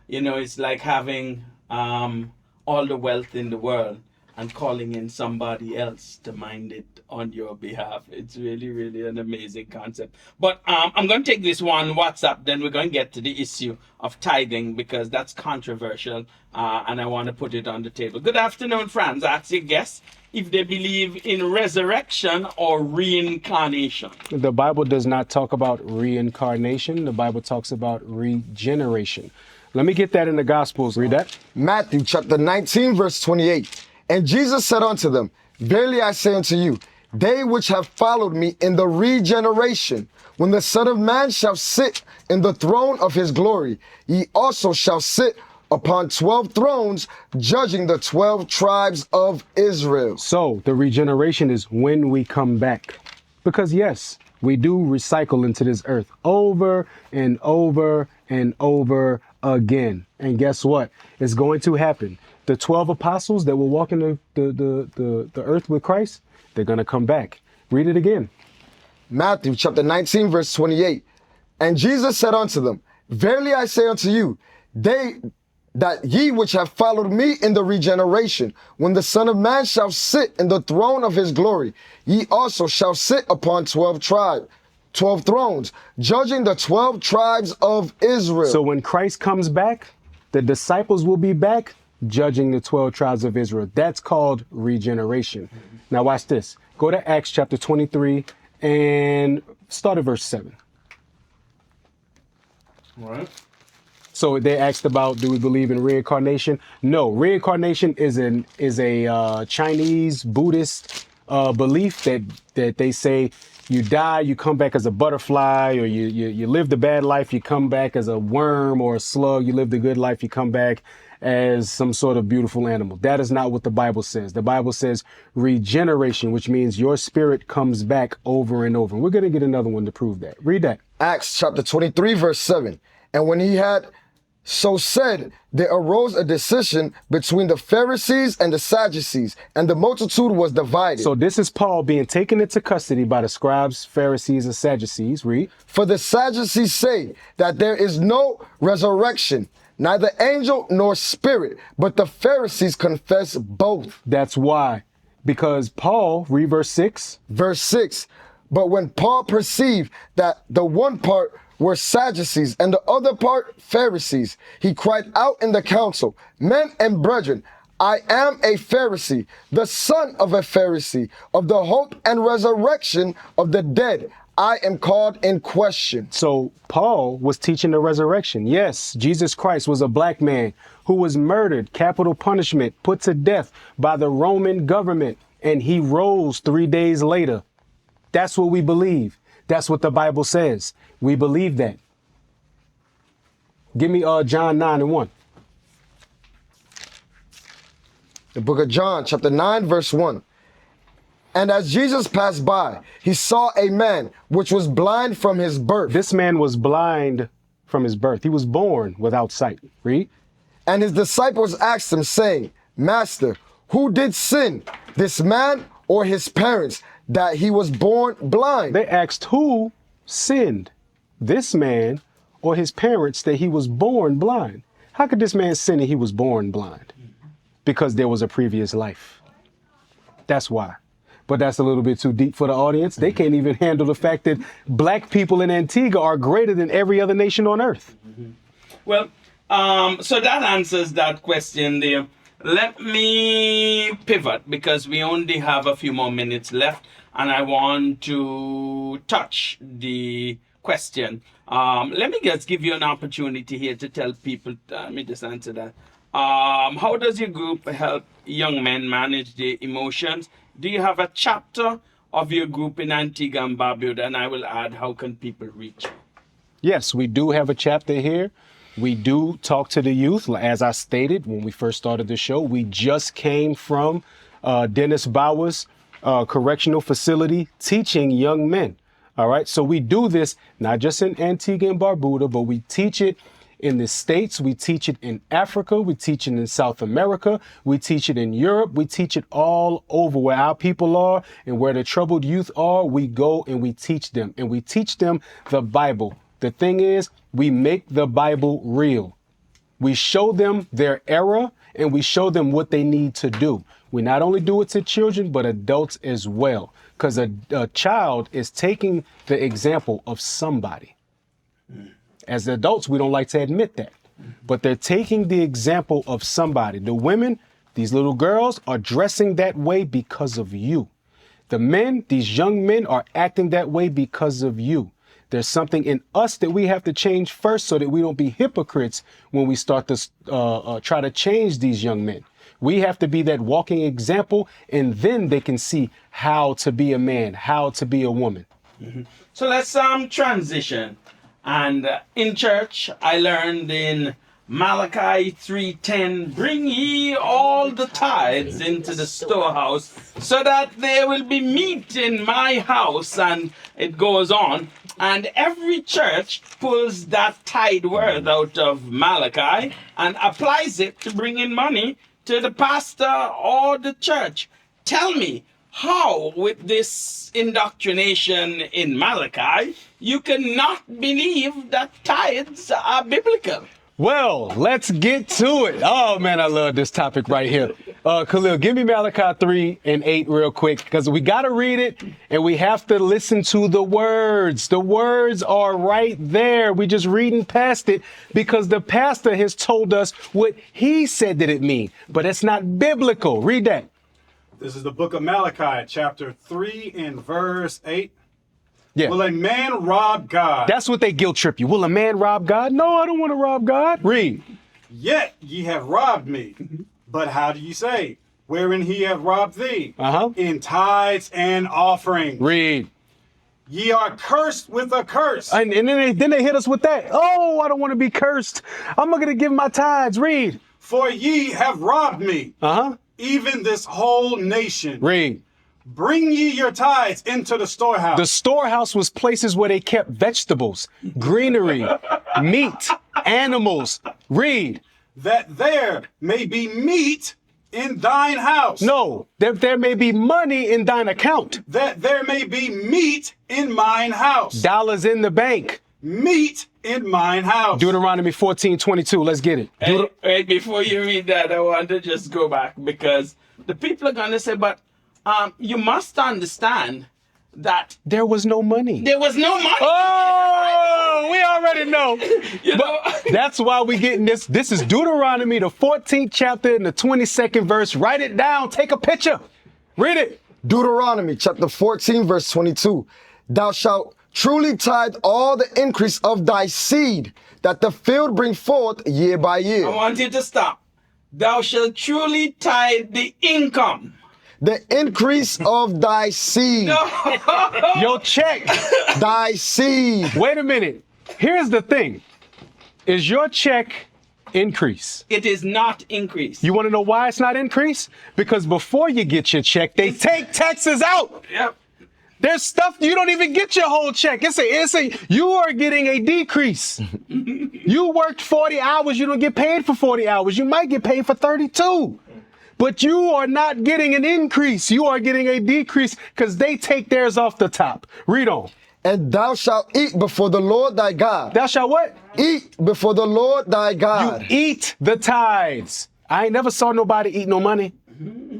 It's like having all the wealth in the world and calling in somebody else to mind it on your behalf. It's really, really an amazing concept. But I'm going to take this one WhatsApp, then we're going to get to the issue of tithing because that's controversial, and I want to put it on the table. Good afternoon, friends. I ask your guests if they believe in resurrection or reincarnation. The Bible does not talk about reincarnation. The Bible talks about regeneration. Let me get that in the Gospels. Read that. Matthew chapter 19, verse 28. And Jesus said unto them, Verily I say unto you, they which have followed me in the regeneration, when the Son of Man shall sit in the throne of his glory, ye also shall sit upon 12 thrones, judging the 12 tribes of Israel. So the regeneration is when we come back. Because yes, we do recycle into this earth over and over and over again. And guess what? It's going to happen. The 12 apostles that were walking the earth with Christ, they're going to come back. Read it again. Matthew chapter 19, verse 28. And Jesus said unto them, Verily I say unto you, that ye which have followed me in the regeneration, when the Son of Man shall sit in the throne of his glory, ye also shall sit upon 12 thrones, judging the 12 tribes of Israel. So when Christ comes back, the disciples will be back judging the 12 tribes of Israel. That's called regeneration. Now watch this. Go to Acts chapter 23 and start at verse 7. All right. So they asked about, do we believe in reincarnation? No, reincarnation is a Chinese Buddhist belief that they say you die, you come back as a butterfly, or you live the bad life, you come back as a worm or a slug. You live the good life, you come back as some sort of beautiful animal. That is not what the Bible says. The Bible says regeneration, which means your spirit comes back over and over. We're going to get another one to prove that. Read that. Acts chapter 23, verse 7. And when he had so said, there arose a decision between the Pharisees and the Sadducees, and the multitude was divided. So this is Paul being taken into custody by the scribes, Pharisees, and Sadducees. Read. For the Sadducees say that there is no resurrection, neither angel nor spirit, but the Pharisees confess both. That's why. Because Paul, read verse 6. Verse 6. But when Paul perceived that the one part were Sadducees and the other part Pharisees, he cried out in the council, Men and brethren, I am a Pharisee, the son of a Pharisee, of the hope and resurrection of the dead. I am called in question. So Paul was teaching the resurrection. Yes, Jesus Christ was a black man who was murdered, capital punishment, put to death by the Roman government, and he rose 3 days later. That's what we believe. That's what the Bible says. We believe that. Give me John 9:1. The book of John, chapter 9, verse 1. And as Jesus passed by, he saw a man which was blind from his birth. This man was blind from his birth. He was born without sight. Read. And his disciples asked him, saying, Master, who did sin, this man or his parents, that he was born blind? They asked who sinned, this man or his parents, that he was born blind. How could this man sin and he was born blind? Because there was a previous life. That's why. But that's a little bit too deep for the audience. They can't even handle the fact that black people in Antigua are greater than every other nation on earth. Well, so that answers that question there. Let me pivot because we only have a few more minutes left and I want to touch the question. Let me just give you an opportunity here to tell people, let me just answer that. How does your group help young men manage their emotions? Do you have a chapter of your group in Antigua and Barbuda? And I will add, how can people reach you? Yes, we do have a chapter here. We do talk to the youth. As I stated when we first started the show, we just came from Dennis Bauer's correctional facility teaching young men. All right. So we do this not just in Antigua and Barbuda, but we teach it in the States. We teach it in Africa. We teach it in South America. We teach it in Europe. We teach it all over where our people are and where the troubled youth are. We go and we teach them, and we teach them the Bible. The thing is, we make the Bible real. We show them their error and we show them what they need to do. We not only do it to children, but adults as well. Because a child is taking the example of somebody. As adults, we don't like to admit that. But they're taking the example of somebody. The women, these little girls, are dressing that way because of you. The men, these young men, are acting that way because of you. There's something in us that we have to change first so that we don't be hypocrites when we start to try to change these young men. We have to be that walking example, and then they can see how to be a man, how to be a woman. So let's transition. And in church, I learned in Malachi 3:10, bring ye all the tithes into the storehouse, so that there will be meat in my house. And it goes on. And every church pulls that tithe word out of Malachi and applies it to bring in money to the pastor or the church. Tell me, how with this indoctrination in Malachi, you cannot believe that tithes are biblical? Well, let's get to it. Oh man, I love this topic right here. Khalil, give me Malachi 3:8 real quick, because we got to read it and we have to listen to the words. The words are right there. We just reading past it because the pastor has told us what he said that it mean, but it's not biblical. Read that. This is the book of Malachi, chapter 3 and verse 8. Yeah. Will a man rob God? That's what they guilt trip you. Will a man rob God? No, I don't want to rob God. Read. Yet ye have robbed me. But how do you say? Wherein he have robbed thee? In tithes and offerings. Read. Ye are cursed with a curse. And then they hit us with that. Oh, I don't want to be cursed. I'm not going to give my tithes. Read. For ye have robbed me. Even this whole nation. Read. Bring ye your tithes into the storehouse. The storehouse was places where they kept vegetables, greenery, meat, animals. Read. That there may be meat in thine house. No, that there may be money in thine account. That there may be meat in mine house. Dollars in the bank. Meat in mine house. Deuteronomy 14:22. Let's get it. Hey, before you read that, I want to just go back, because the people are going to say, but you must understand that there was no money. There was no money. Oh, we already know. You know? That's why we getting this. This is Deuteronomy, the 14th chapter and the 22nd verse. Write it down. Take a picture. Read it. Deuteronomy chapter 14, verse 22. Thou shalt truly tithe all the increase of thy seed, that the field bring forth year by year. I want you to stop. Thou shalt truly tithe the income. The increase of thy seed. Your check. Thy seed. Wait a minute. Here's the thing. Is your check increase? It is not increase. You want to know why it's not increase? Because before you get your check, they take taxes out. Yep. There's stuff you don't even get your whole check. You are getting a decrease. You worked 40 hours. You don't get paid for 40 hours. You might get paid for 32. But you are not getting an increase. You are getting a decrease because they take theirs off the top. Read on. And thou shalt eat before the Lord thy God. Thou shalt what? Eat before the Lord thy God. You eat the tithes. I ain't never saw nobody eat no money.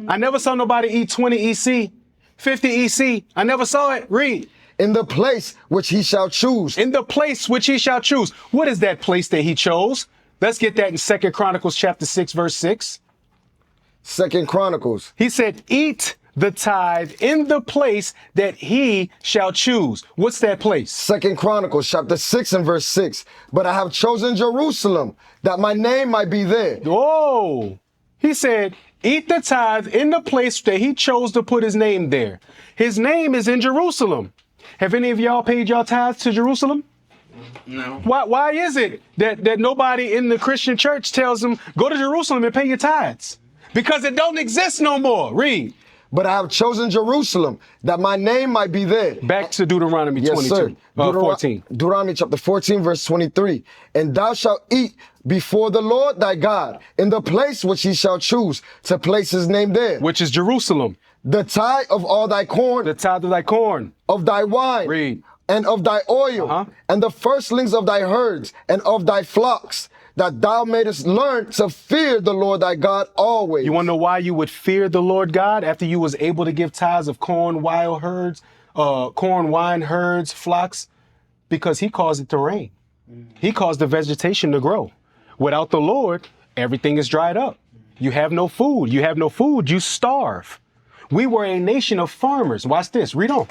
I never saw nobody eat 20 EC, 50 EC. I never saw it. Read. In the place which he shall choose. In the place which he shall choose. What is that place that he chose? Let's get that in 2 Chronicles chapter 6, verse 6. 2 Chronicles. He said, eat the tithe in the place that he shall choose. What's that place? 2 Chronicles chapter 6 and verse 6. But I have chosen Jerusalem, that my name might be there. Oh, he said, eat the tithe in the place that he chose to put his name there. His name is in Jerusalem. Have any of y'all paid y'all tithes to Jerusalem? No. Why is it that nobody in the Christian church tells them, go to Jerusalem and pay your tithes? Because it don't exist no more. Read. But I have chosen Jerusalem, that my name might be there. Back to Deuteronomy 22, 14. Deuteronomy chapter 14, verse 23. And thou shalt eat before the Lord thy God, in the place which he shall choose to place his name there. Which is Jerusalem. The tithe of all thy corn. The tithe of thy corn. Of thy wine. Read. And of thy oil. And the firstlings of thy herds and of thy flocks. that thou mayest learn to fear the Lord thy God always. You want to know why you would fear the Lord God after you was able to give tithes of corn, wine herds, flocks? Because he caused it to rain. He caused the vegetation to grow. Without the Lord, everything is dried up. You have no food. You have no food, you starve. We were a nation of farmers. Watch this. Read on.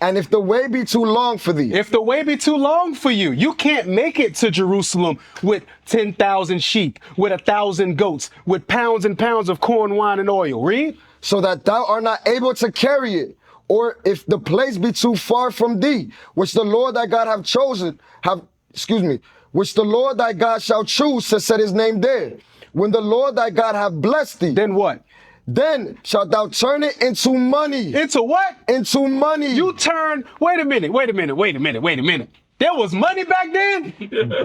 And if the way be too long for thee. If the way be too long for you, you can't make it to Jerusalem with 10,000 sheep, with 1,000 goats, with pounds and pounds of corn, wine, and oil. Read. So that thou art not able to carry it. Or if the place be too far from thee, which the Lord thy God which the Lord thy God shall choose to set his name there. When the Lord thy God have blessed thee. Then what? Then shalt thou turn it into money. Into what? Into money. You turn, wait a minute. There was money back then?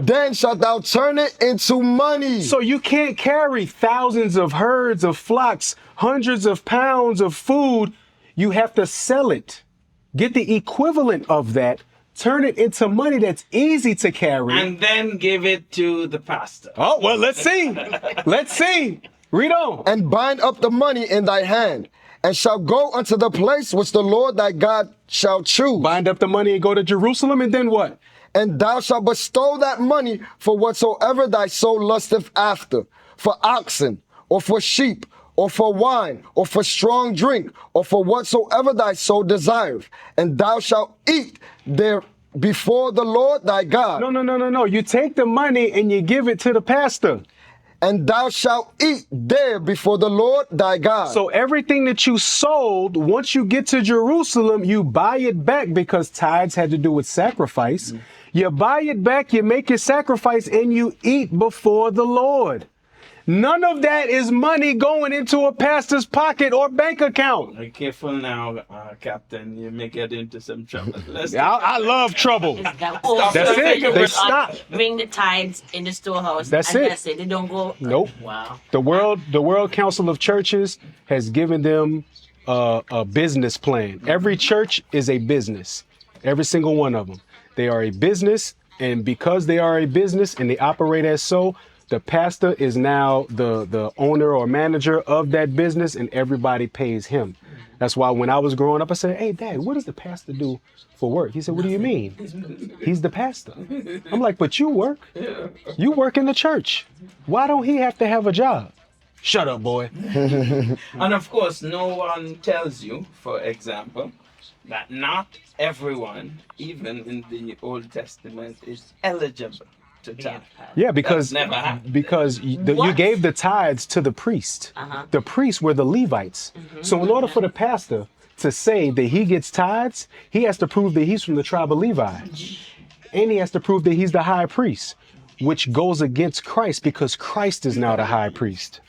Then shalt thou turn it into money. So you can't carry thousands of herds of flocks, hundreds of pounds of food. You have to sell it. Get the equivalent of that. Turn it into money that's easy to carry. And then give it to the pastor. Oh, well, let's see. Let's see. Read on. And bind up the money in thy hand, and shall go unto the place which the Lord thy God shall choose. Bind up the money and go to Jerusalem, and then what? And thou shalt bestow that money for whatsoever thy soul lusteth after, for oxen, or for sheep, or for wine, or for strong drink, or for whatsoever thy soul desireth. And thou shalt eat there before the Lord thy God. No. You take the money and you give it to the pastor. And thou shalt eat there before the Lord thy God. So everything that you sold, once you get to Jerusalem, you buy it back, because tithes had to do with sacrifice. You buy it back, you make your sacrifice, and you eat before the Lord. None of that is money going into a pastor's pocket or bank account. Be careful now, Captain. You may get into some trouble. I love trouble. That's it. They stop. Bring the tithes in the storehouse. That's and it. That's it. They don't go. Nope. Wow. The World Council of Churches has given them a business plan. Every church is a business. Every single one of them. They are a business, and because they are a business and they operate as so, the pastor is now the owner or manager of that business, and everybody pays him. That's why when I was growing up, I said, "Hey, Dad, what does the pastor do for work?" He said, "What do you mean?" "He's the pastor." I'm like, "But you work. You work in the church. Why don't he have to have a job?" Shut up, boy. And of course, no one tells you, for example, that not everyone, even in the Old Testament, is eligible to tithe. Yeah, because That's never happened. You gave the tithes to the priest. The priests were the Levites. So in order for the pastor to say that he gets tithes, he has to prove that he's from the tribe of Levi. And he has to prove that he's the high priest, which goes against Christ, because Christ is now the high priest.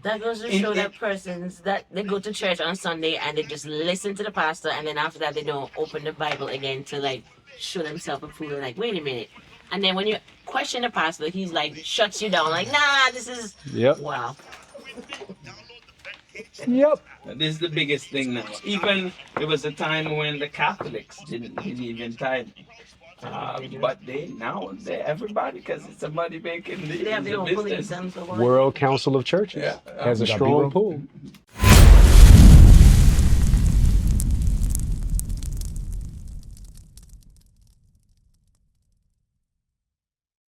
That goes to show that persons that they go to church on Sunday and they just listen to the pastor, and then after that they don't open the Bible again to like show themselves approved. Like, wait a minute. And then when you question the pastor, he's like shuts you down. Like, nah, this is wow. Yep. This is the biggest thing now. Even there was a time when the Catholics didn't believe in tithing. But everybody, because it's a money making They have their own business. police. World Council of Churches has a strong pull.